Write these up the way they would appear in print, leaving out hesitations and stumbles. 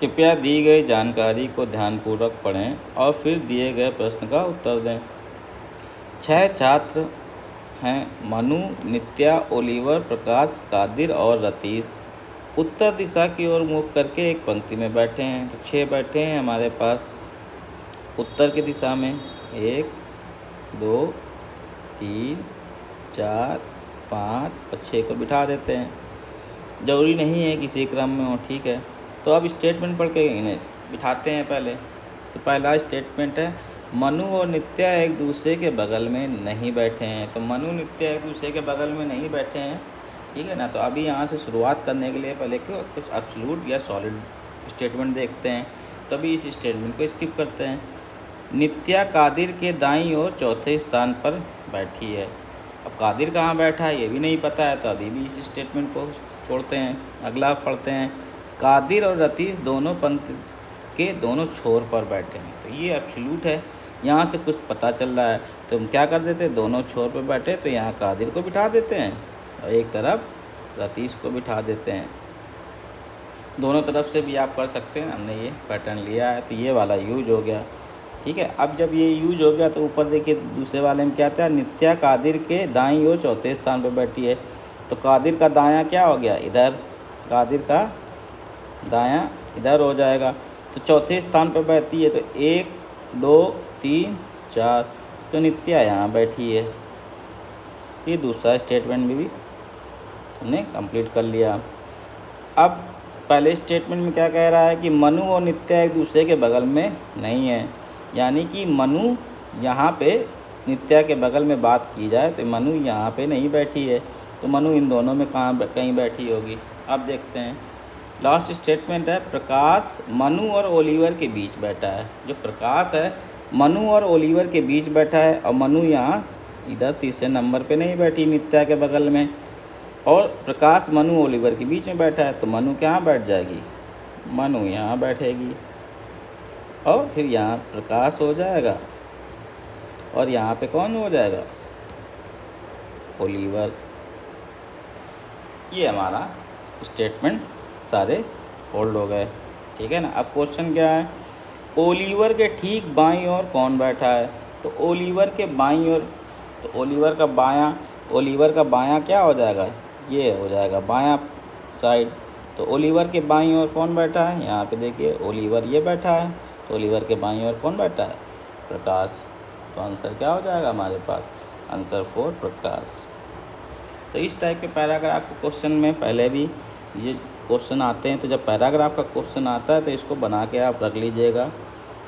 कृपया दी गई जानकारी को ध्यानपूर्वक पढ़ें और फिर दिए गए प्रश्न का उत्तर दें। 6 छात्र हैं मनु, नित्या, ओलिवर, प्रकाश, कादिर और रतीश। उत्तर दिशा की ओर मुख करके एक पंक्ति में बैठे हैं। तो 6 बैठे हैं हमारे पास उत्तर की दिशा में। 1 2 3 4 5 और 6 को बिठा देते हैं। ज़रूरी नहीं है किसी क्रम में हो, ठीक है। तो अब स्टेटमेंट पढ़ के इन्हें बिठाते हैं पहले। तो पहला स्टेटमेंट है मनु और नित्या एक दूसरे के बगल में नहीं बैठे हैं। तो मनु नित्या एक दूसरे के बगल में नहीं बैठे हैं, ठीक है ना। तो अभी यहाँ से शुरुआत करने के लिए पहले कुछ एब्सोल्यूट या सॉलिड स्टेटमेंट देखते हैं, तभी इस स्टेटमेंट को स्किप करते हैं। नित्या कादिर के दाईं ओर चौथे स्थान पर बैठी है। अब कादिर कहाँ बैठा है ये भी नहीं पता है, तो अभी भी इस स्टेटमेंट को छोड़ते हैं। अगला पढ़ते हैं कादिर और रतीश दोनों पंक्ति के दोनों छोर पर बैठे हैं। तो ये एब्सोल्यूट है, यहाँ से कुछ पता चल रहा है। तो हम क्या कर देते हैं, दोनों छोर पर बैठे तो यहाँ कादिर को बिठा देते हैं और एक तरफ रतीश को बिठा देते हैं। दोनों तरफ से भी आप कर सकते हैं, हमने ये पैटर्न लिया है। तो ये वाला यूज हो गया, ठीक है। अब जब ये यूज हो गया तो ऊपर देखिए दूसरे वाले में क्या था, नित्या कादिर के दाईं ओर चौथे स्थान पर बैठी है। तो कादिर का दायां क्या हो गया, इधर। कादिर का दायां इधर हो जाएगा। तो चौथे स्थान पर बैठी है तो 1 2 3 4, तो नित्या यहाँ बैठी है। ये दूसरा स्टेटमेंट भी हमने कंप्लीट कर लिया। अब पहले स्टेटमेंट में क्या कह रहा है कि मनु और नित्या एक दूसरे के बगल में नहीं है, यानी कि मनु यहाँ पे नित्या के बगल में बात की जाए तो मनु यहाँ पे नहीं बैठी है। तो मनु इन दोनों में कहीं बैठी होगी। अब देखते हैं लास्ट स्टेटमेंट है प्रकाश मनु और ओलिवर के बीच बैठा है। जो प्रकाश है मनु और ओलिवर के बीच बैठा है और मनु यहाँ इधर तीसरे नंबर पे नहीं बैठी नित्या के बगल में, और प्रकाश मनु ओलिवर के बीच में बैठा है। तो मनु कहाँ बैठ जाएगी, मनु यहाँ बैठेगी और फिर यहाँ प्रकाश हो जाएगा और यहाँ पे कौन हो जाएगा, ओलिवर। ये हमारा स्टेटमेंट सारे होल्ड हो गए, ठीक है ना। अब क्वेश्चन क्या है, ओलिवर के ठीक बाईं ओर कौन बैठा है। तो ओलिवर के बाईं ओर, तो ओलिवर का बायां क्या हो जाएगा, ये हो जाएगा बायां साइड। तो ओलिवर के बाईं ओर कौन बैठा है, यहाँ पे देखिए ओलिवर ये बैठा है। तो ओलिवर के बाईं ओर कौन बैठा है, प्रकाश। तो आंसर क्या हो जाएगा हमारे पास, आंसर 4 प्रकाश। तो इस टाइप के पैराग्राफ के क्वेश्चन में पहले भी ये क्वेश्चन आते हैं। तो जब पैराग्राफ का क्वेश्चन आता है तो इसको बना के आप रख लीजिएगा,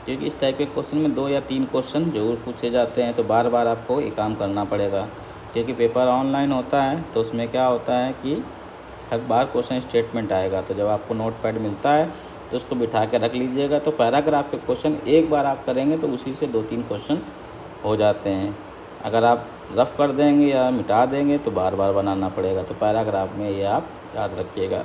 क्योंकि इस टाइप के क्वेश्चन में 2 या 3 क्वेश्चन जरूर पूछे जाते हैं। तो बार बार आपको ये काम करना पड़ेगा, क्योंकि पेपर ऑनलाइन होता है। तो उसमें क्या होता है कि हर बार क्वेश्चन स्टेटमेंट आएगा। तो जब आपको नोट पैड मिलता है तो उसको बिठा के रख लीजिएगा। तो पैराग्राफ के क्वेश्चन एक बार आप करेंगे तो उसी से 2-3 क्वेश्चन हो जाते हैं। अगर आप रफ कर देंगे या मिटा देंगे तो बार बार बनाना पड़ेगा। तो पैराग्राफ में ये आप याद रखिएगा।